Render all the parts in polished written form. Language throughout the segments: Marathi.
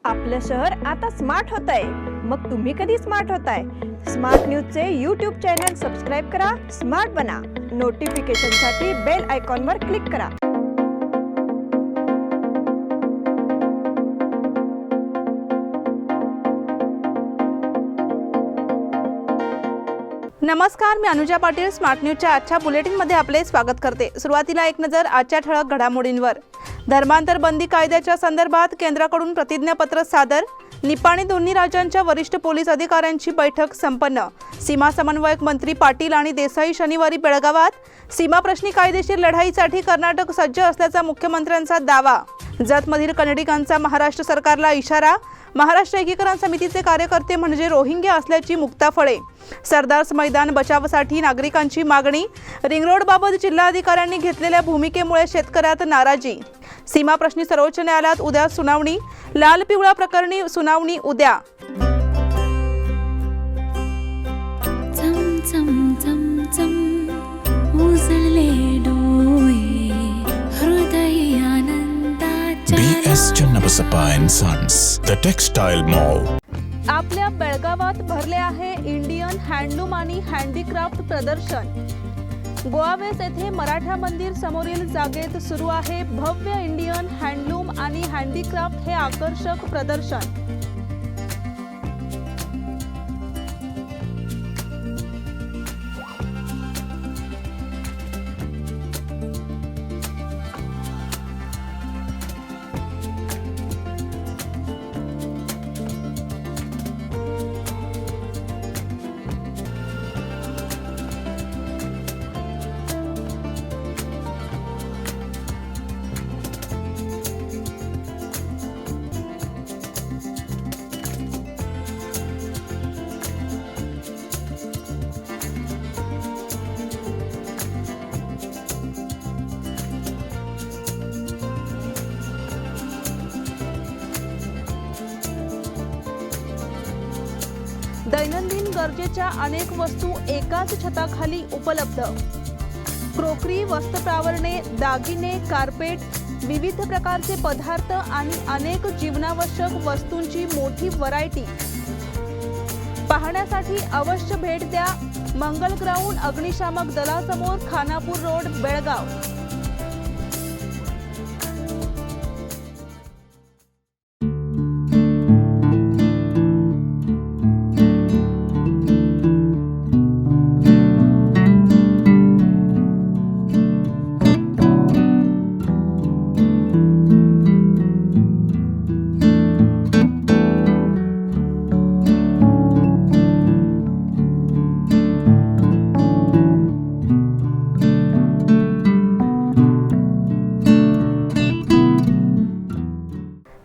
आपलं शहर आता स्मार्ट होतंय. मग तुम्ही कधी स्मार्ट होताय? स्मार्ट न्यूजचे YouTube चॅनल सबस्क्राइब करा, स्मार्ट बना. नोटिफिकेशनसाठी बेल आयकॉनवर क्लिक करा. नमस्कार, मी अनुजा पाटील. स्मार्ट न्यूजच्या आजच्या बुलेटिनमध्ये आपले स्वागत करते. सुरुवातीला एक नजर आजच्या ठळक घडामोडींवर. धर्मांतर बंदी कायद्याच्या संदर्भात केंद्राकडून प्रतिज्ञापत्र सादर. निपाणी दोन्ही राज्यांच्या वरिष्ठ पोलीस अधिकाऱ्यांची बैठक संपन्न. सीमा समन्वयक मंत्री पाटील आणि देसाई शनिवारी बेळगावात. सीमा प्रश्नी कायदेशीर लढाईसाठी कर्नाटक सज्ज असल्याचा मुख्यमंत्र्यांचा दावा. जतमधील कन्नडिगांचा महाराष्ट्र सरकारला इशारा. महाराष्ट्र एकीकरण समितीचे कार्यकर्ते म्हणजे रोहिंग्या असल्याची मुक्ता फळे. सरदार मैदान बचावासाठी नागरिकांची मागणी. रिंगरोडबाबत जिल्हाधिकाऱ्यांनी घेतलेल्या भूमिकेमुळे शेतकऱ्यात नाराजी. सीमा प्रश्नी सर्वोच्च न्यायालयात उद्या सुनावणी. लाल पिवळा प्रकरणी सुनावणी उद्या. BS Channabasappa and Sons, the Textile Mall. आपल्या बेळगावात भरले आहे इंडियन हँडलूम आणि हँडीक्राफ्ट प्रदर्शन. गोवावेस येथे मराठा मंदिर समोरील जागेत सुरू आहे भव्य इंडियन हँडलूम आणि हँडीक्राफ्ट हे आकर्षक प्रदर्शन. दैनंदिन गरजेच्या अनेक वस्तू एकाच छताखाली उपलब्ध. क्रोकरी, वस्त्रप्रावरणे, दागिने, कार्पेट, विविध प्रकारचे पदार्थ आणि अनेक जीवनावश्यक वस्तूंची मोठी व्हरायटी. पाहण्यासाठी अवश्य भेट द्या. मंगल ग्राउंड, अग्निशामक दलासमोर, खानापूर रोड, बेळगाव.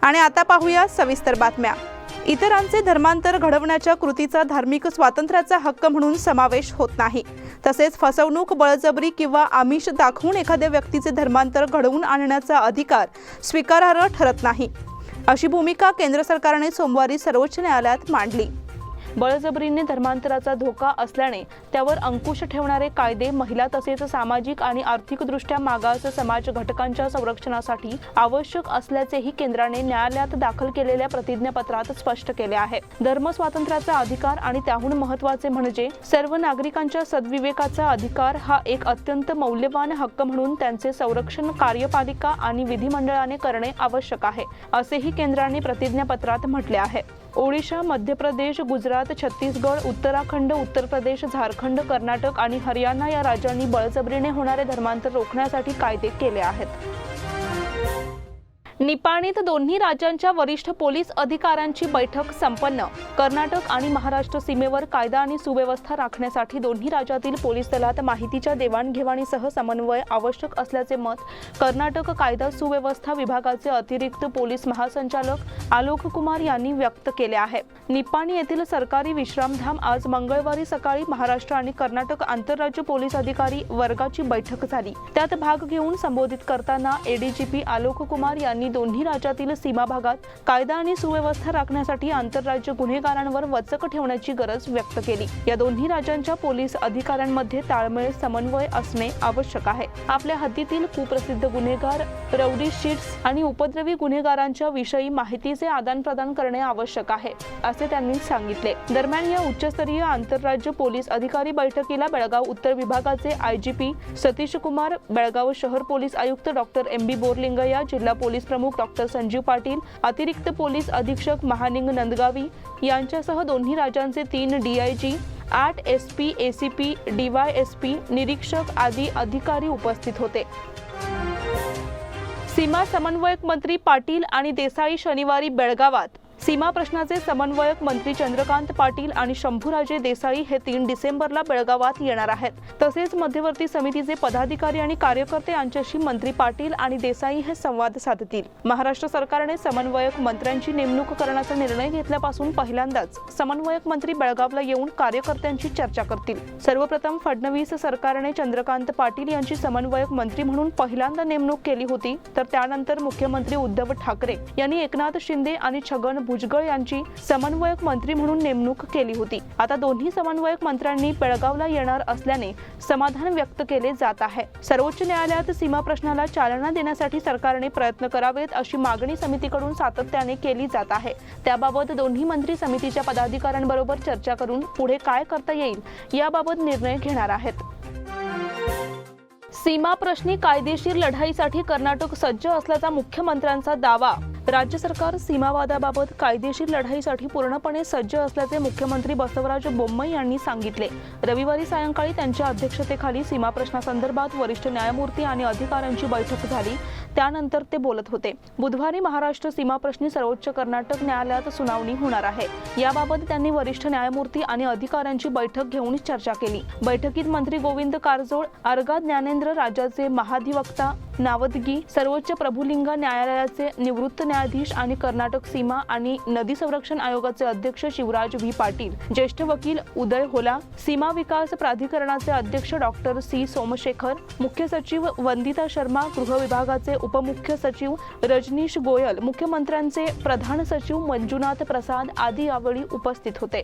आणि आता पाहूया सविस्तर बातम्या. इतरांचे धर्मांतर घडवण्याच्या कृतीचा धार्मिक स्वातंत्र्याचा हक्क म्हणून समावेश होत नाही. तसेच फसवणूक, बळजबरी किंवा आमिष दाखवून एखाद्या व्यक्तीचे धर्मांतर घडवून आणण्याचा अधिकार स्वीकारार्ह ठरत नाही, अशी भूमिका केंद्र सरकारने सोमवारी सर्वोच्च न्यायालयात मांडली. बळजबरीने धर्मांतराचा धोका असल्याने त्यावर अंकुश ठेवणारे कायदे महिला तसेच सामाजिक आणि आर्थिकदृष्ट्या मागास समाज घटकांच्या संरक्षणासाठी आवश्यक असल्याचेही केंद्राने न्यायालयात दाखल केलेल्या प्रतिज्ञापत्रात स्पष्ट केले आहे. धर्म स्वातंत्र्याचा अधिकार आणि त्याहून महत्त्वाचे म्हणजे सर्व नागरिकांच्या सद्विवेकाचा अधिकार हा एक अत्यंत मौल्यवान हक्क म्हणून त्यांचे संरक्षण कार्यपालिका आणि विधिमंडळाने करणे आवश्यक आहे, असेही केंद्राने प्रतिज्ञापत्रात म्हटले आहे. ओडिशा, मध्य प्रदेश, गुजरात, छत्तीसगड, उत्तराखंड, उत्तर प्रदेश, झारखंड, कर्नाटक आणि हरियाणा या राज्यांनी बळजबरीने होणारे धर्मांतर रोखण्यासाठी कायदे केले आहेत. निपाणीत दोन्ही राज्यांच्या वरिष्ठ पोलीस अधिकाऱ्यांची बैठक संपन्न. कर्नाटक आणि महाराष्ट्र सीमेवर कायदा आणि सुव्यवस्था राखण्यासाठी दोन्ही राज्यातील पोलीस दलात माहितीच्या देवाणघेवाणीसह समन्वय आवश्यक असल्याचे मत कर्नाटक कायदा सुव्यवस्था विभागाचे अतिरिक्त पोलीस महासंचालक आलोक कुमार यांनी व्यक्त केले आहे. निपाणी येथील सरकारी विश्रामधाम आज मंगळवारी सकाळी महाराष्ट्र आणि कर्नाटक आंतरराज्य पोलीस अधिकारी वर्गाची बैठक झाली. त्यात भाग घेऊन संबोधित करताना एडीजीपी आलोक कुमार यांनी यांनी दोन्ही राज्यातील सीमा भागात कायदा आणि सुव्यवस्था राखण्यासाठी आंतरराज्य गुन्हेगारांवर वचक ठेवण्याची गरज व्यक्त केली। या दोन्ही राज्यांच्या पोलीस अधिकाऱ्यांमध्ये ताळमेळ समन्वय असणे आवश्यक आहे। आपल्या हद्दीतील कुप्रसिद्ध गुन्हेगार, रौडी शीट्स आणि उपद्रवी गुन्हेगारांच्या विषयी माहितीचे आदान-प्रदान करणे आवश्यक आहे, असे त्यांनी सांगितले। दरम्यान या उच्चस्तरीय आंतरराज्य पोलीस अधिकारी बैठकीला बेळगाव उत्तर विभागाचे आयजीपी सतीश कुमार, बेळगाव शहर पोलीस आयुक्त डॉक्टर MB बोरलिंगय्या, जिल्हा पोलीस प्रमुख डॉक्टर संजीव पाटील, अतिरिक्त पोलीस अधीक्षक महानिंग नंदगावी यांच्यासह दोन्ही राज्यांचे 3 DIG, 8 SP, ACP, DYSP, निरीक्षक आदी अधिकारी उपस्थित होते। सीमा समन्वयक मंत्री पाटील आणि देसाई शनिवारी बेळगावात। सीमा प्रश्नाचे समन्वयक मंत्री चंद्रकांत पाटील आणि शंभूराजे देसाई हे 3 डिसेंबरला बेळगावात येणार आहेत। तसेच मध्यवर्ती समितीचे पदाधिकारी आणि कार्यकर्ते यांच्याशी मंत्री पाटील आणि देसाई हे संवाद साधतील। महाराष्ट्र सरकारने समन्वयक मंत्र्यांची नेमणूक करण्याचा निर्णय घेतल्यापासून पहिल्यांदाच समन्वयक मंत्री बेळगावला येऊन कार्यकर्त्यांची चर्चा करतील। सर्वप्रथम फडणवीस सरकारने चंद्रकांत पाटील यांची समन्वयक मंत्री म्हणून पहिल्यांदा नेमणूक केली होती, तर त्यानंतर मुख्यमंत्री उद्धव ठाकरे यांनी एकनाथ शिंदे आणि छगन भुजबळ यांची समन्वयक मंत्री म्हणून नेमणूक केली होती। आता दोन्ही समन्वयक मंत्र्यांनी बेळगावला येणार असल्याने समाधान व्यक्त केले जात आहे। सर्वोच्च न्यायालयात सीमा प्रश्नाला चालना देण्यासाठी सरकारने प्रयत्न करावेत अशी मागणी समितीकडून सातत्याने केली जात आहे। त्याबाबत दोन्ही मंत्री समितीच्या पदाधिकाऱ्यांबरोबर चर्चा करून पुढे काय करता येईल याबाबत निर्णय घेणार आहेत। सीमा प्रश्नी कायदेशीर लढाईसाठी कर्नाटक सज्ज असल्याचा मुख्यमंत्र्यांचा दावा। राज्य सरकार सीमावादाबाबत कायदेशीर लढाईसाठी पूर्णपणे सज्ज असल्याचे मुख्यमंत्री बसवराज बोम्मई यांनी सांगितले। रविवारी सायंकाळी त्यांच्या अध्यक्षतेखाली सीमा प्रश्नासंदर्भात वरिष्ठ न्यायमूर्ती आणि अधिकाऱ्यांची बैठक झाली, त्यानंतर ते बोलत होते। बुधवारी महाराष्ट्र सीमा प्रश्नी सर्वोच्च कर्नाटक न्यायालयात सुनावणी होणार आहे। याबाबत त्यांनी वरिष्ठ न्यायमूर्ती आणि अधिकाऱ्यांची बैठक घेऊन चर्चा केली। बैठकीत मंत्री गोविंद कारजोळ, आरगा ज्ञानेंद्र, राज्याचे महाधिवक्ता नावदगी, सर्वोच्च प्रभुलिंग न्यायालयाचे निवृत्त न्यायाधीश आणि कर्नाटक सीमा आणि नदी संरक्षण आयोगाचे अध्यक्ष शिवराज व्ही पाटील, ज्येष्ठ वकील उदय होला, सीमा विकास प्राधिकरणाचे अध्यक्ष डॉक्टर C सोमशेखर, मुख्य सचिव वंदिता शर्मा, गृह विभागाचे उपमुख्य सचिव रजनीश गोयल, मुख्यमंत्र्यांचे प्रधान सचिव मंजुनाथ प्रसाद आदी यावेळी उपस्थित होते।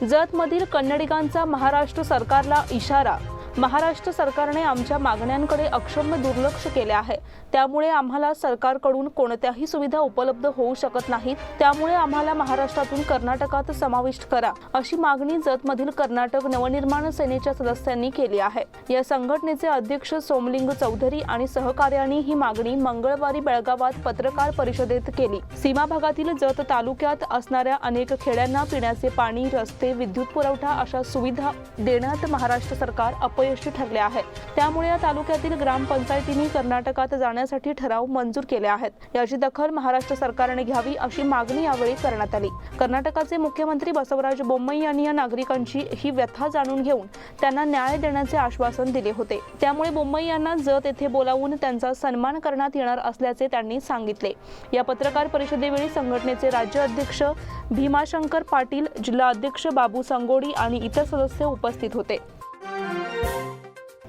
जतमधील कन्नडिगांचा महाराष्ट्र सरकारला इशारा। महाराष्ट्र सरकारने आमच्या मागण्यांकडे अक्षम्य दुर्लक्ष केले आहे, त्यामुळे आम्हाला सरकारकडून कोणत्याही सुविधा उपलब्ध होऊ शकत नाहीत। त्यामुळे आम्हाला महाराष्ट्रातून कर्नाटकात समाविष्ट करा अशी मागणी जतमधील कर्नाटक नवनिर्माण सेनेच्या सदस्यांनी केली आहे। या संघटनेचे अध्यक्ष सोमलिंग चौधरी आणि सहकार्यांनी ही मागणी मंगळवारी बेळगावात पत्रकार परिषदेत केली। सीमा भागातील जत तालुक्यात असणाऱ्या अनेक खेड्यांना पिण्याचे पाणी, रस्ते, विद्युत पुरवठा अशा सुविधा देण्यात महाराष्ट्र सरकार अपयशी ठरले आहे। त्यामुळे या तालुक्यातील ग्रामपंचायतींनी कर्नाटकात जाण्यासाठी ठराव मंजूर केले आहेत। याची दखल महाराष्ट्र सरकारने घ्यावी अशी मागणी यावेळी करण्यात आली। कर्नाटकाचे मुख्यमंत्री बसवराज बोम्मई यांनी या नागरिकांची ही व्यथा जाणून घेऊन त्यांना न्याय देण्याचे आश्वासन दिले होते। त्यामुळे बोम्मई यांना जत येथे बोलावून त्यांचा सन्मान करण्यात येणार असल्याचे त्यांनी सांगितले। या पत्रकार परिषदेवेळी संघटनेचे राज्य अध्यक्ष भीमाशंकर पाटील, जिल्हा अध्यक्ष बाबू संगोडी आणि इतर सदस्य उपस्थित होते।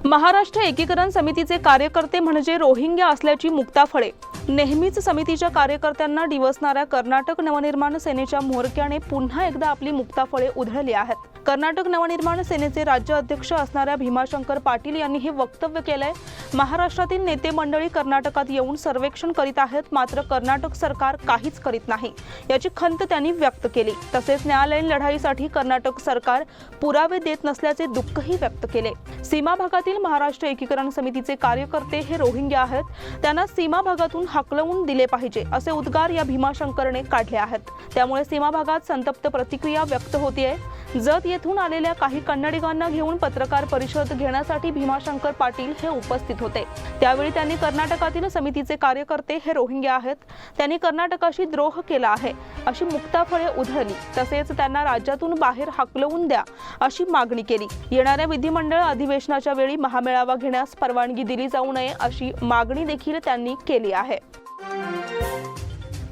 महाराष्ट्र एकीकरण समितीचे कार्यकर्ते म्हणजे रोहिंग्या असल्याची मुक्ताफळे। नेहमीच समितीच्या कार्यकर्त्यांना डिवचणाऱ्या कर्नाटक नवनिर्माण सेनेच्या म्होरक्याने पुन्हा एकदा आपली मुक्ताफळे उधळली आहेत। कर्नाटक नवनिर्माण सेनेचे राज्य अध्यक्ष असणाऱ्या भीमाशंकर पाटील यांनी हे वक्तव्य केलंय। महाराष्ट्रातील नेते मंडळी कर्नाटकात येऊन सर्वेक्षण करीत आहेत, मात्र कर्नाटक सरकार काहीच करीत नाही, याची खंत त्यांनी व्यक्त केली। तसेच न्यायालयीन लढाईसाठी कर्नाटक सरकार पुरावे देत नसल्याचे दुःखही व्यक्त केले। सीमा भागातील महाराष्ट्र एकीकरण समितीचे कार्यकर्ते हे रोहिंग्या आहेत, त्यांना सीमा भागातून हाकलवून दिले पाहिजे असे उद्गार या भीमाशंकरने काढले आहेत। त्यामुळे सीमा भागात संतप्त प्रतिक्रिया व्यक्त होतीये। जत येथून आलेल्या काही कन्नडिगांना घेऊन पत्रकार परिषद घेण्यासाठी भीमाशंकर पाटील हे उपस्थित होते। त्यावेळी त्यांनी कर्नाटकातील समितीचे कार्यकर्ते हे रोहिंग्या आहेत, त्यांनी कर्नाटकाशी द्रोह केला आहे अशी मुक्ताफळे उधळली। तसेच त्यांना राज्यातून बाहेर हाकलवून द्या अशी मागणी केली। येणाऱ्या विधिमंडळ अधिवेशनाच्या वेळी महामेळावा घेण्यास परवानगी दिली जाऊ नये अशी मागणी देखील त्यांनी केली आहे।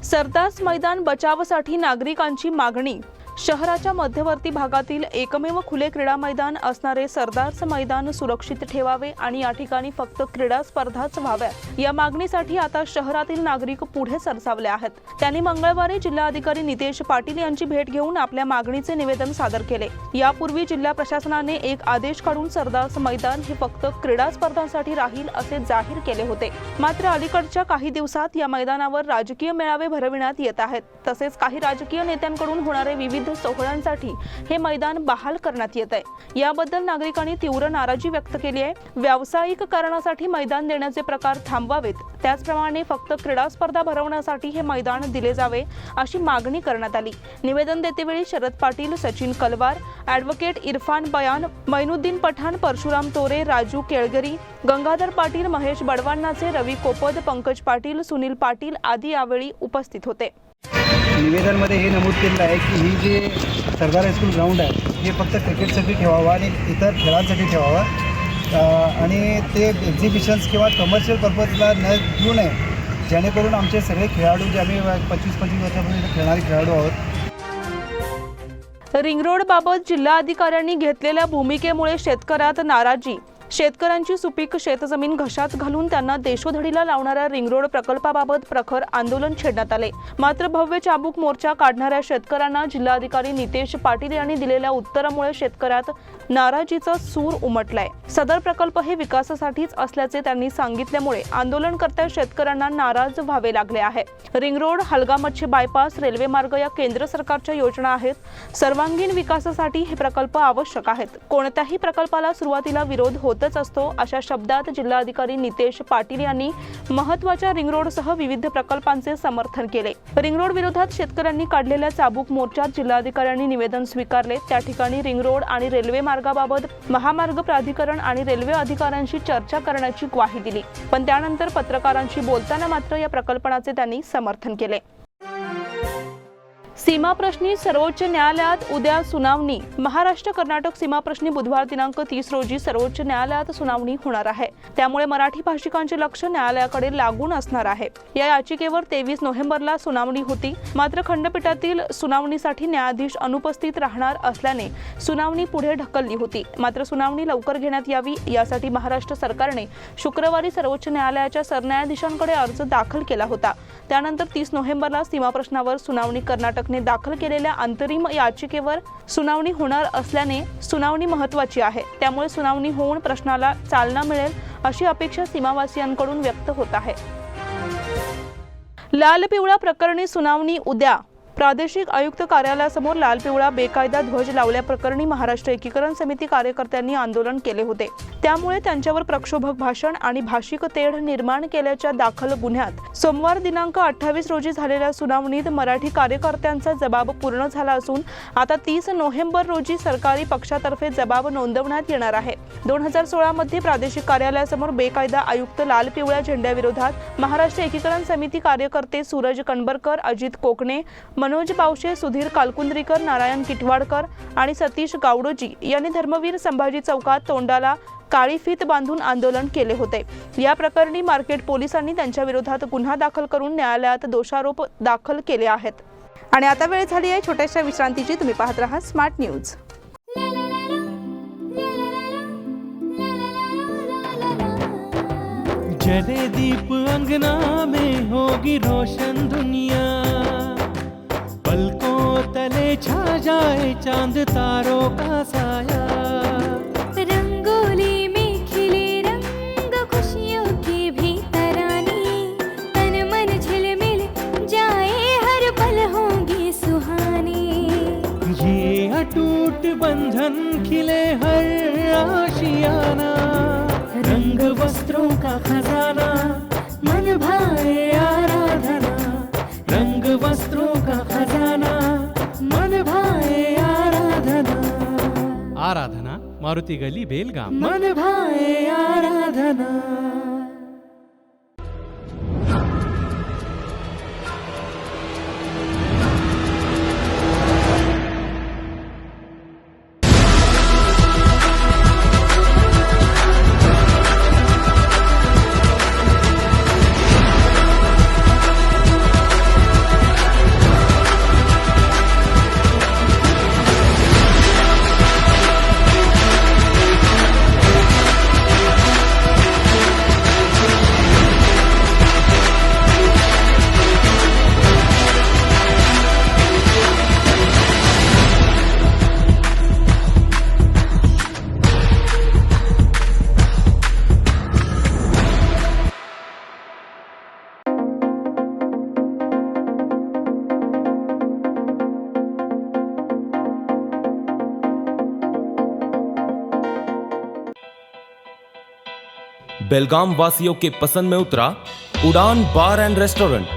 सरदास मैदान बचावासाठी नागरिकांची मागणी। शहराच्या मध्यवर्ती भागातील एकमेव खुले क्रीडा मैदान असणारे सरदारचं मैदान सुरक्षित ठेवावे आणि या ठिकाणी फक्त क्रीडा स्पर्धाच व्हाव्यात या मागणीसाठी आता शहरातील नागरिक पुढे सरसावले आहेत। त्यांनी मंगळवारी जिल्हाधिकारी नितेश पाटील यांची भेट घेऊन आपल्या मागणीचे निवेदन सादर केले। यापूर्वी जिल्हा प्रशासनाने एक आदेश काढून सरदारचं मैदान हे फक्त क्रीडा स्पर्धांसाठी राहील असे जाहीर केले होते। मात्र अलीकडच्या काही दिवसात या मैदानावर राजकीय मेळावे भरविण्यात येत आहेत। तसेच काही राजकीय नेत्यांकडून होणारे विविध सोहळ्यांसाठी हे मैदान बहाल करण्यात येत आहे। याबद्दल नागरिकांनी तीव्र नाराजी व्यक्त केली आहे। व्यावसायिक कारणासाठी मैदान देण्याचे प्रकार थांबवावेत, त्याचप्रमाणे फक्त क्रीडा स्पर्धा भरवण्यासाठी हे मैदान दिले जावे अशी मागणी करण्यात आली। निवेदन देतेवेळी शरद पाटील, सचिन कलवार, ॲडव्होकेट इरफान बयान, मैनुद्दीन पठाण, परशुराम तोरे, राजू केळगरी, गंगाधर पाटील, महेश बडवांनाचे, रवी कोपद, पंकज पाटील, सुनील पाटील आदी यावेळी उपस्थित होते। निवेदनमध्ये हे नमूद केलेलं आहे की ही जे सरदार हायस्कूल ग्राउंड आहे हे फक्त क्रिकेटसाठी ठेवावं आणि इतर खेळांसाठी ठेवावं आणि ते एक्झिबिशन्स किंवा कमर्शियल पर्पजला न देऊ नये, जेणेकरून आमचे सगळे खेळाडू जे आम्ही 25-25 वर्षापर्यंत खेळणारे खेळाडू आहोत। रिंग रोड बाबत जिल्हाधिकाऱ्यांनी घेतलेल्या भूमिकेमुळे शेतकऱ्यात नाराजी। शेतकऱ्यांची सुपीक शेतजमीन घशात घालून त्यांना देशोधडीला लावणाऱ्या रिंग रोड प्रकल्पाबाबत प्रखर आंदोलन छेडण्यात आले। मात्र भव्य चाबूक मोर्चा काढणाऱ्या शेतकऱ्यांना जिल्हाधिकारी नितेश पाटील यांनी दिलेल्या उत्तरामुळे शेतकऱ्यात नाराजीचा सूर उमटलाय। सदर प्रकल्प हे विकासासाठीच असल्याचे त्यांनी सांगितल्यामुळे आंदोलनकर्त्या शेतकऱ्यांना नाराज व्हावे लागले आहे। रिंग रोड, हलगामच्छी बायपास, रेल्वे मार्ग या केंद्र सरकारच्या योजना आहेत। सर्वांगीण विकासासाठी हे प्रकल्प आवश्यक आहेत। कोणत्याही प्रकल्पाला सुरुवातीला विरोध होतच असतो, अशा शब्दात जिल्हाधिकारी नितेश पाटील यांनी महत्त्वाच्या रिंग रोडसह विविध प्रकल्पांचे समर्थन केले। रिंग रोड विरोधात शेतकऱ्यांनी काढलेल्या चाबूक मोर्चात जिल्हाधिकाऱ्यांनी निवेदन स्वीकारले। त्या ठिकाणी रिंग रोड आणि रेल्वे मार्गाबाबत महामार्ग प्राधिकरण आणि रेल्वे अधिकाऱ्यांशी चर्चा करण्याची ग्वाही दिली, पण त्यानंतर पत्रकारांशी बोलताना मात्र या प्रकल्पनाचे त्यांनी समर्थन केले। सीमाप्रश्नी सर्वोच्च न्यायालयात उद्या सुनावणी। महाराष्ट्र कर्नाटक सीमाप्रश्नी बुधवार दिनांक 30 रोजी सर्वोच्च न्यायालयात सुनावणी होणार आहे। त्यामुळे मराठी भाषिकांचे लक्ष न्यायालयाकडे लागून असणार आहे। या याचिकेवर 23 नोव्हेंबरला सुनावणी होती, मात्र खंडपीठातील सुनावणीसाठी न्यायाधीश अनुपस्थित राहणार असल्याने सुनावणी पुढे ढकलली होती। मात्र सुनावणी लवकर घेण्यात यावी यासाठी महाराष्ट्र सरकारने शुक्रवारी सर्वोच्च न्यायालयाच्या सरन्यायाधीशांकडे अर्ज दाखल केला होता। त्यानंतर 30 नोव्हेंबरला सीमाप्रश्नावर सुनावणी कर्नाटकने दाखल केलेल्या अंतरिम याचिकेवर सुनावणी होणार असल्याने सुनावणी महत्त्वाची आहे। त्यामुळे सुनावणी होऊन प्रश्नाला चालना मिळेल अशी अपेक्षा सीमावासियांकडून व्यक्त होत आहे। लाल पिवळा प्रकरणी सुनावणी उद्या। प्रादेशिक आयुक्त कार्यालयासमोर लाल पिवळा बेकायदा ध्वज लावल्याप्रकरणी महाराष्ट्र एकीकरण समिती कार्यकर्त्यांनी आंदोलन केले होते। त्यामुळे त्यांच्यावर प्रक्षोभक भाषण आणि भाषिक तेढ निर्माण केल्याच्या दाखल गुन्ह्यात सोमवार दिनांक 28 रोजी झालेल्या सुनावणीत मराठी कार्यकर्त्यांचा जबाब पूर्ण झाला असून आता 30 नोव्हेंबर रोजी सरकारी पक्षातर्फे जबाब नोंदवण्यात येणार आहे। 2016 मध्ये प्रादेशिक कार्यालयासमोर बेकायदा आयुक्त लाल पिवळ्या झेंड्याविरोधात महाराष्ट्र एकीकरण समिती कार्यकर्ते सूरज कणबरकर, अजित कोकणे, मनोज बावशे, सुधीर कालकुंद्रीकर, नारायण किटवाडकर आणि सतीश गावडोजी यांनी धर्मवीर संभाजी चौकात तोंडाला काळी फीत बांधून आंदोलन केले होते। या प्रकरणी मार्केट पोलिसांनी त्यांच्या विरोधात गुन्हा दाखल करून न्यायालयात दोषारोप दाखल केले आहेत। आणि आता वेळ झाली आहे छोट्याशा विश्रांतीची। तुम्ही पाहत रहा स्मार्ट न्यूज। जले दीप अंगना में होगी रोशन दुनिया, पलकों तले छा जाए चांद तारों का साया। रंगोली में खिले रंग खुशियों की भी तरानी, तन मन झिलमिल जाए हर पल होंगी सुहानी। ये अटूट बंधन खिले हर आशियाना, रंग वस्त्रों का खजाना मन भाए आराधना। रंग वस्त्रों का खजाना मन भाए आराधना। आराधना मारुती गली बेलगाम। मन भाए आराधना। बेलगाम वासियों के पसंद में उतरा उड़ान बार एंड रेस्टोरेंट।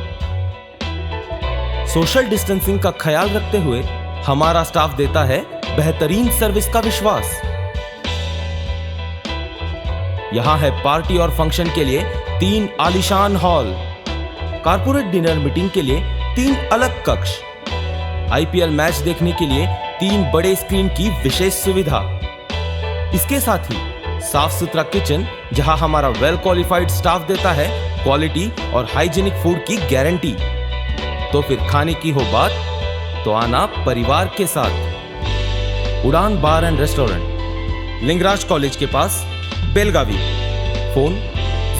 सोशल डिस्टेंसिंग का ख्याल रखते हुए हमारा स्टाफ देता है बेहतरीन सर्विस का विश्वास। यहां है पार्टी और फंक्शन के लिए 3 आलीशान हॉल, कारपोरेट डिनर मीटिंग के लिए 3 अलग कक्ष, IPL मैच देखने के लिए 3 बड़े स्क्रीन की विशेष सुविधा। इसके साथ ही साफ सुथरा किचन जहां हमारा वेल क्वालिफाइड स्टाफ देता है क्वालिटी और हाइजीनिक फूड की गारंटी। तो फिर खाने की हो बात तो आना परिवार के साथ। उड़ान बार एंड रेस्टोरेंट, लिंगराज कॉलेज के पास, बेलगावी। फोन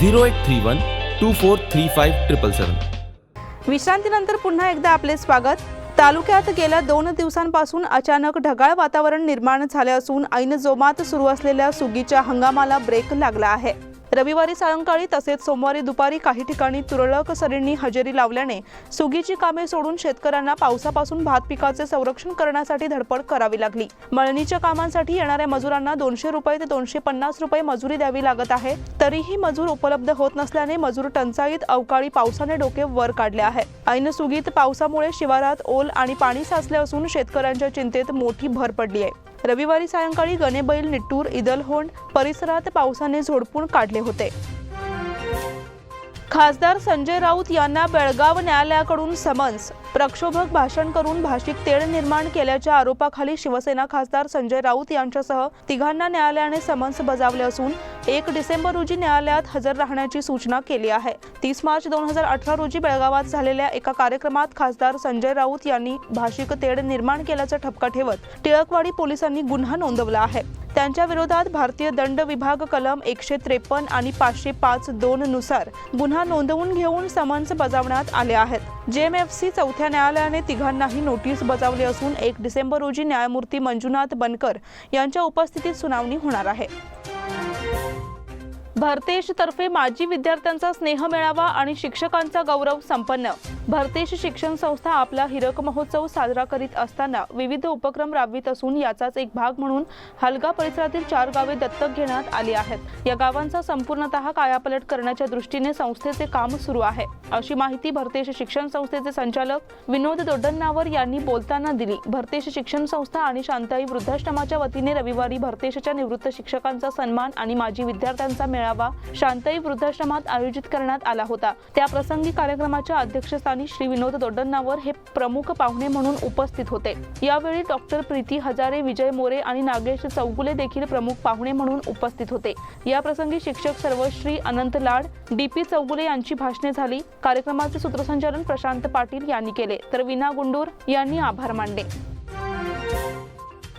0831 2435 777। विश्रांतीनंतर पुन्हा एकदा आपले स्वागत। तालुक्यात गेल्या 2 दिवसांपासून अचानक ढगाळ वातावरण निर्माण झाले असून ऐन जोमात सुरू असलेल्या सुगीच्या हंगामाला ब्रेक लागला आहे। रविवारी सायंकाळी तसेच सोमवारी दुपारी काही ठिकाणी तुरळक सरींनी हजेरी लावल्याने सुगीची कामे सोडून शेतकऱ्यांना पावसापासून भात पिकाचे संरक्षण करण्यासाठी धडपड करावी लागली। मळणीच्या कामांसाठी येणाऱ्या मजुरांना 200 रुपये ते 250 रुपये मजुरी द्यावी लागत आहे। तरीही मजूर उपलब्ध होत नसल्याने मजूर टंचाईत अवकाळी पावसाने डोके वर काढले आहे। ऐन सुगीत पावसामुळे शिवारात ओल आणि पाणी साचले असून शेतकऱ्यांच्या चिंतेत मोठी भर पडली आहे। रविवारी सायंकाळी गणेबैल, निट्टूर, इदलहोंड परिसरात पावसाने झोडपून काढले होते। खासदार संजय राऊत यांना बेळगाव न्यायालयाकडून समन्स। प्रक्षोभक भाषण करून भाषिक तेढ निर्माण केल्याच्या आरोपाखाली शिवसेना खासदार संजय राऊत यांच्यासह 3 न्यायालयाने समन्स बजावले असून 1 डिसेंबर रोजी न्यायालयात हजर राहण्याची सूचना केली आहे। 30 मार्च 2018 रोजी बेळगावात झालेल्या एका कार्यक्रमात खासदार संजय राऊत यांनी भाषिक तेढ निर्माण केल्याचा ठपका ठेवत टिळकवाडी पोलिसांनी गुन्हा नोंदवला आहे। त्यांच्या विरोधात भारतीय दंड विभाग कलम 153 आणि 505(2) नुसार गुन्हा नोंदवून घेऊन समन्स बजावण्यात आले आहेत। JMFC 4थ्या न्यायालयाने तिघांनाही नोटीस बजावली असून 1 डिसेंबर रोजी न्यायमूर्ती मंजुनाथ बनकर यांच्या उपस्थितीत सुनावणी होणार आहे। भरतेश तर्फे माजी विद्यार्थ्यांचा स्नेह मेळावा आणि शिक्षकांचा गौरव संपन्न। भरतेश शिक्षण संस्था आपला हिरक महोत्सव साजरा करीत असताना विविध उपक्रम राबवित असून याचाच एक भाग म्हणून हलगा परिसरातील 4 गावे दत्तक घेण्यात आली आहेत। या गावांचा संपूर्णतः कायापालट करण्याच्या दृष्टीने संस्थेचे काम सुरू आहे, अशी माहिती भरतेश शिक्षण संस्थेचे संचालक विनोद दोड्डन्नावर यांनी बोलताना दिली। भरतेश शिक्षण संस्था आणि शांताई वृद्धाश्रमाच्या वतीने रविवारी भरतेशच्या निवृत्त शिक्षकांचा सन्मान आणि माजी विद्यार्थ्यांचा मेळावा शांताई वृद्धाश्रमात आयोजित करण्यात आला होता। त्या प्रसंगी कार्यक्रमाच्या अध्यक्षस्थानी श्री विनोद दोड्डन्नावर हे प्रमुख पाहुणे म्हणून उपस्थित होते। यावेळी डॉक्टर प्रीती हजारे, विजय मोरे आणि नागेश चौगुले देखील प्रमुख पाहुणे म्हणून उपस्थित होते। या प्रसंगी शिक्षक सर्वश्री अनंत लाड, DP चौगुले यांची भाषणे झाली। कार्यक्रमाचे सूत्रसंचालन प्रशांत पाटील यांनी केले तर विना गुंडूर यांनी आभार मानले।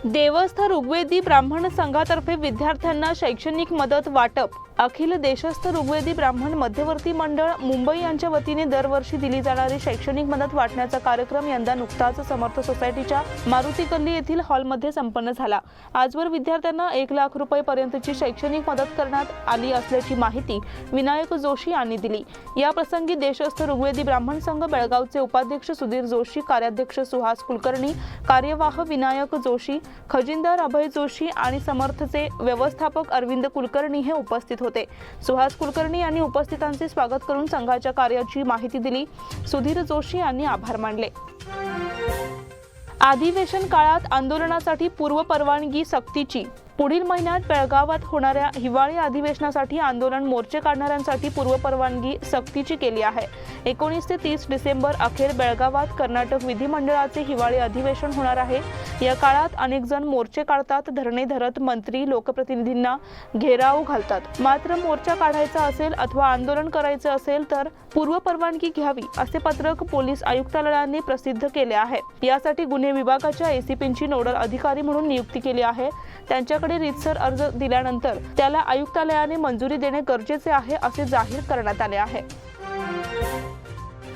देवस्थ ऋग्वेदी ब्राह्मण संघातर्फे विद्यार्थ्यांना शैक्षणिक मदत वाटप। अखिल देशस्थ ऋग्वेदी ब्राह्मण मध्यवर्ती मंडळ मुंबई यांच्या वतीने दरवर्षी दिली जाणारी शैक्षणिक मदत वाटण्याचा कार्यक्रम यंदा नुकताच समर्थ सोसायटीच्या मारुती गल्ली येथील हॉलमध्ये संपन्न झाला। आजवर विद्यार्थ्यांना 1 लाख रुपये पर्यंतची शैक्षणिक मदत करण्यात आली असल्याची माहिती विनायक जोशी यांनी दिली। या प्रसंगी देशस्थ ऋग्वेदी ब्राह्मण संघ बेळगावचे उपाध्यक्ष सुधीर जोशी, कार्याध्यक्ष सुहास कुलकर्णी, कार्यवाह विनायक जोशी, खजिनदार अभय जोशी आणि समर्थचे व्यवस्थापक अरविंद कुलकर्णी हे उपस्थित होते। सुहास कुलकर्णी यांनी उपस्थितांचे स्वागत करून संघाच्या कार्याची माहिती दिली। सुधीर जोशी यांनी आभार मानले। अधिवेशन काळात आंदोलनासाठी पूर्व परवानगी सक्तीची। पुढील महिन्यात बेळगावात होणाऱ्या हिवाळी अधिवेशनासाठी आंदोलन मोर्चे काढणाऱ्यांसाठी पूर्व परवानगी सक्तीची केली आहे। 19 ते 30 डिसेंबर अखेर बेळगावात कर्नाटक विधिमंडळाचे हिवाळी अधिवेशन होणार आहे। या काळात अनेक जण मोर्चे काढतात, धरणे धरत मंत्री, लोकप्रतिनिधींना घेराव घालतात। मात्र मोर्चा काढायचा असेल अथवा आंदोलन करायचे असेल तर पूर्व परवानगी घ्यावी असे पत्रक पोलीस आयुक्तालयाने प्रसिद्ध केले आहे। यासाठी गुन्हे विभागाच्या ACPंची नोडल अधिकारी म्हणून नियुक्ती केली आहे। त्यांच्याकडे रीतसर अर्ज दिल्यानंतर त्याला आयुक्तालयाने मंजुरी देणे गरजेचे आहे असे जाहीर करण्यात आले आहे।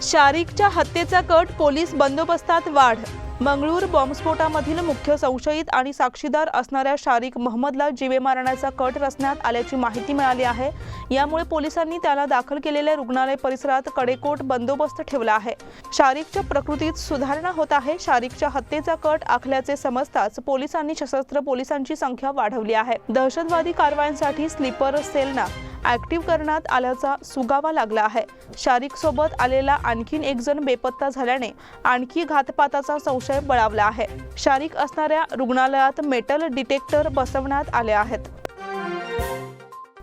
शारिकच्या हत्येचा कट, पोलीस बंदोबस्तात वाढ। मंगळूर बॉम्बस्फोटामधील मुख्य संशयित आणि साक्षीदार असणाऱ्या शारिक महम्मदला जीवे मारण्याचा कट रचण्यात आल्याची माहिती मिळाली आहे. यामुळे पोलिसांनी त्याला दाखल केलेल्या रुग्णालय परिसरात कडेकोट बंदोबस्त ठेवला आहे. शारिकच्या प्रकृतीत सुधारणा होत आहे. शारिकच्या हत्येचा कट आखल्याचे समजताच पोलिसांनी सशस्त्र पोलिसांची संख्या वाढवली आहे. दहशतवादी कारवायांसाठी स्लीपर सेलना ऍक्टिव्ह करण्यात आल्याचा सुगावा लागला आहे. शारिक सोबत आलेला आणखीन एक जण बेपत्ता झाल्याने आणखी घातपाताचा संशय बळावला आहे. शारिक असणाऱ्या रुग्णालयात मेटल डिटेक्टर बसवण्यात आले आहेत.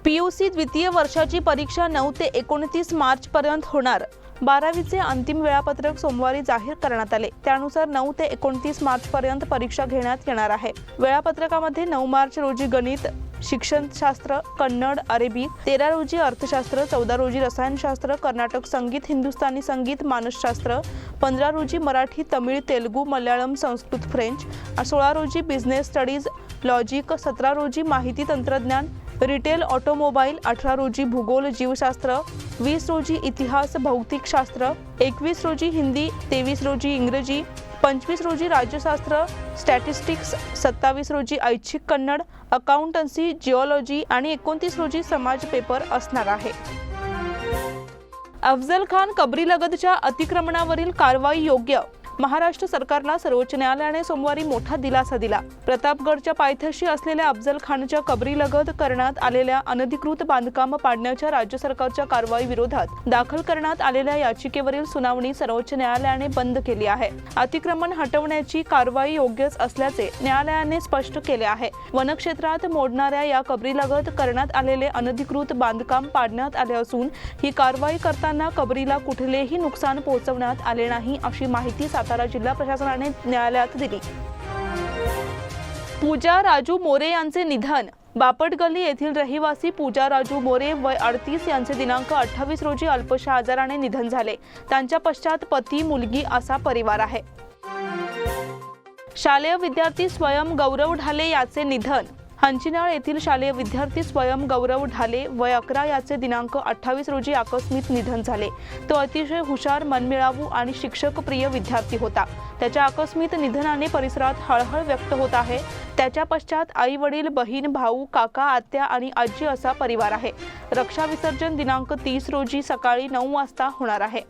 PUC द्वितीय वर्षाची परीक्षा 9 ते 29 मार्च पर्यंत होणार. 12वीचे अंतिम वेळापत्रक सोमवारी जाहीर करण्यात आले. त्यानुसार 9 ते 29 मार्च पर्यंत परीक्षा घेण्यात येणार आहे. वेळापत्रकामध्ये 9 मार्च रोजी गणित, शिक्षणशास्त्र, कन्नड, अरेबी, 13 रोजी अर्थशास्त्र, 14 रोजी रसायनशास्त्र, कर्नाटक संगीत, हिंदुस्थानी संगीत, मानसशास्त्र, 15 रोजी मराठी, तमिळ, तेलुगू, मल्याळम, संस्कृत, फ्रेंच, 16 रोजी बिझनेस स्टडीज, लॉजिक, 17 रोजी माहिती तंत्रज्ञान, रिटेल, ऑटोमोबाईल, 18 रोजी भूगोल, जीवशास्त्र, 20 रोजी इतिहास, भौतिकशास्त्र, 21 रोजी हिंदी, 23 रोजी इंग्रजी, 25 रोजी राज्यशास्त्र, स्टॅटिस्टिक्स, 27 रोजी ऐच्छिक कन्नड, अकाउंटन्सी, जिओलॉजी आणि 29 रोजी समाज पेपर असणार आहे. अफजल खान कबरीलगतच्या अतिक्रमणावरील कारवाई योग्य. महाराष्ट्र सरकारला सर्वोच्च न्यायालयाने सोमवारी मोठा दिलासा दिला. प्रतापगडच्या पायथ्याशी असलेल्या अफजल खानच्या कबरीलगत करण्यात आलेल्या अनधिकृत बांधकाम पाडण्याच्या राज्य सरकारच्या कारवाई विरोधात दाखल करण्यात आलेल्या याचिकेवरील सुनावणी सर्वोच्च न्यायालयाने बंद केली आहे. अतिक्रमण हटवण्याची कारवाई योग्यच असल्याचे न्यायालयाने स्पष्ट केले आहे. वनक्षेत्रात मोडणाऱ्या या कबरीलगत करण्यात आलेले अनधिकृत बांधकाम पाडण्यात आले असून ही कारवाई करताना कबरीला कुठलेही नुकसान पोहोचवण्यात आले नाही, अशी माहिती सातारा जिल्हा प्रशासनाने न्यायालयात दिली. पूजा राजू मोरे यांचे निधन. बापटगल्ली येथील रहिवासी पूजा राजू मोरे वय 38 यांचे दिनांक 28 रोजी अल्पशा आजाराने निधन झाले. त्यांच्या पश्चात पती, मुलगी असा परिवार आहे. शालेय विद्यार्थी स्वयं गौरव ढाले याचे निधन. हंचिनाळ येथील शालेय विद्यार्थी स्वयं गौरव ढाले वय 11 याचे दिनांक 28 रोजी आकस्मिक निधन झाले. तो अतिशय हुशार, मनमिळावू आणि शिक्षकप्रिय विद्यार्थी होता. त्याच्या आकस्मिक निधनाने परिसरात हळहळ व्यक्त होत आहे. त्याच्या पश्चात आई वडील, बहीण, भाऊ, काका, आत्या आणि आजी असा परिवार आहे. रक्षा विसर्जन दिनांक 30 रोजी सकाळी 9 वाजता होणार आहे.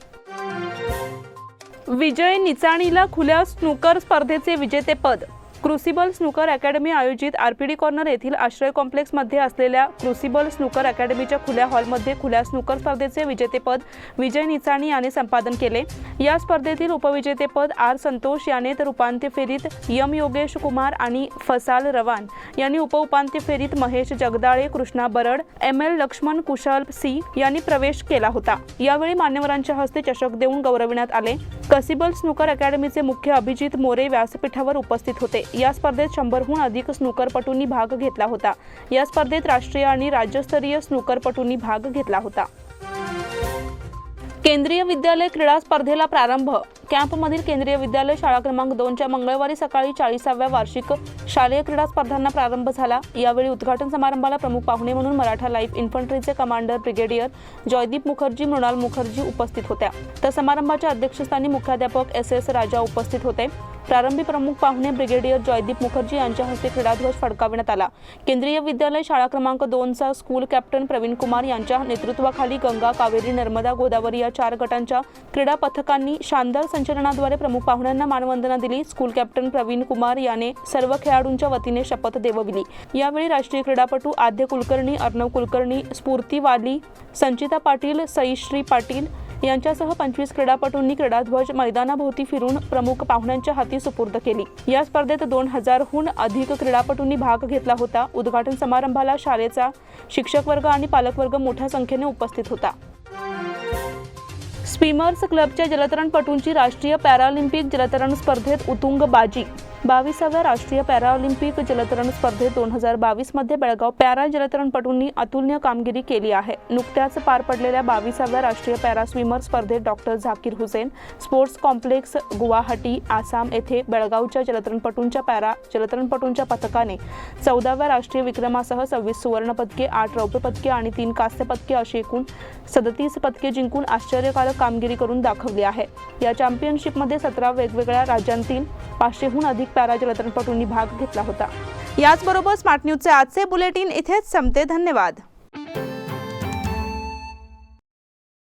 विजय निचाणीला खुल्या स्नूकर स्पर्धेचे विजेतेपद. क्रुसिबल स्नूकर अकॅडमी आयोजित RPD कॉर्नर येथील आश्रय कॉम्प्लेक्समध्ये असलेल्या क्रुसिबल स्नूकर अकॅडमीच्या खुल्या हॉलमध्ये खुल्या स्नूकर स्पर्धेचे विजेतेपद विजय निचाणी याने संपादन केले. या स्पर्धेतील उपविजेतेपद R संतोष याने, तर उपांत्य फेरीत M योगेश कुमार आणि फसाल रवान यांनी, उपउपांत्य फेरीत महेश जगदाळे, कृष्णा बरड, ML लक्ष्मण, कुशल C यांनी प्रवेश केला होता. यावेळी मान्यवरांच्या हस्ते चषक देऊन गौरविण्यात आले. क्रुसिबल स्नूकर अकॅडमीचे मुख्य अभिजित मोरे व्यासपीठावर उपस्थित होते. या स्पर्धेत 100हून अधिक स्नूकरपटूंनी भाग घेतला होता. या स्पर्धेत राष्ट्रीय आणि राज्यस्तरीय स्नूकरपटूंनी भाग घेतला होता. केंद्रीय विद्यालय क्रीडा स्पर्धेला प्रारंभ. कॅम्पमधील केंद्रीय विद्यालय शाळा क्रमांक 2च्या मंगळवारी सकाळी 40व्या वार्षिक शालेय क्रीडा स्पर्धांना प्रारंभ झाला. यावेळी उद्घाटन समारंभाला प्रमुख पाहुणे म्हणून मराठा लाईफ इन्फंट्रीचे कमांडर ब्रिगेडियर जयदीप मुखर्जी, मृणाल मुखर्जी उपस्थित होत्या. तर समारंभाच्या अध्यक्षस्थानी मुख्याध्यापक SS राजा उपस्थित होते. प्रारंभी प्रमुख पाहुणे ब्रिगेडियर जयदीप मुखर्जी यांच्या हस्ते क्रीडाध्वज फडकाविण्यात आला. केंद्रीय विद्यालय शाळा क्रमांक 2चा स्कूल कॅप्टन प्रवीण कुमार यांच्या नेतृत्वाखाली गंगा, कावेरी, नर्मदा, गोदावरी या 4 गटांच्या क्रीडा पथकांनी शानदार संचलनाद्वारे प्रमुख पाहुण्यांना मानवंदना दिली. स्कूल कॅप्टन प्रवीण कुमार याने सर्व खेळाडूंच्या वतीने शपथ देवविली. यावेळी राष्ट्रीय क्रीडापटू आद्य कुलकर्णी, अर्णव कुलकर्णी, स्फूर्ती वाली, संचिता पाटील, सईश्री पाटील यांच्यासह 25 क्रीडापटूंनी क्रीडाध्वज मैदानाभोवती फिरून प्रमुख पाहुण्यांच्या हाती सुपूर्द केली. या स्पर्धेत 2000हून अधिक क्रीडापटूंनी भाग घेतला होता. उद्घाटन समारंभाला शाळेचा शिक्षक वर्ग आणि पालकवर्ग मोठ्या संख्येने उपस्थित होता. स्विमर्स क्लबच्या जलतरणपटूंची राष्ट्रीय पॅरालिम्पिक जलतरण स्पर्धेत उत्तुंग बाजी. 22व्या राष्ट्रीय पॅराऑलिम्पिक जलतरण स्पर्धेत 2022 मध्ये बेळगाव पॅरा जलतरणपटूंनी अतुलनीय कामगिरी केली आहे. नुकत्याच पार पडलेल्या 22व्या राष्ट्रीय पॅरा स्विमर स्पर्धेत doctor Zakir Hussain sports complex Guwahati Assam येथे बेळगावच्या जलतरणपटूंच्या पॅरा जलतरणपटूंच्या पथकाने 14व्या राष्ट्रीय विक्रमासह 26 सुवर्ण पदके, 8 रौप्य पदके आणि 3 कांस्य पदके अशी एकूण 37 पदके जिंकून आश्चर्यकारक कामगिरी करून दाखवली आहे. या चॅम्पियनशिपमध्ये 17 वेगवेगळ्या राज्यांतील 500हून अधिक पॅरा जलतरणपटूंनी भाग घेतला होता. याचबरोबर स्मार्ट न्यूजचे आजचे बुलेटिन इथेच संपते. धन्यवाद.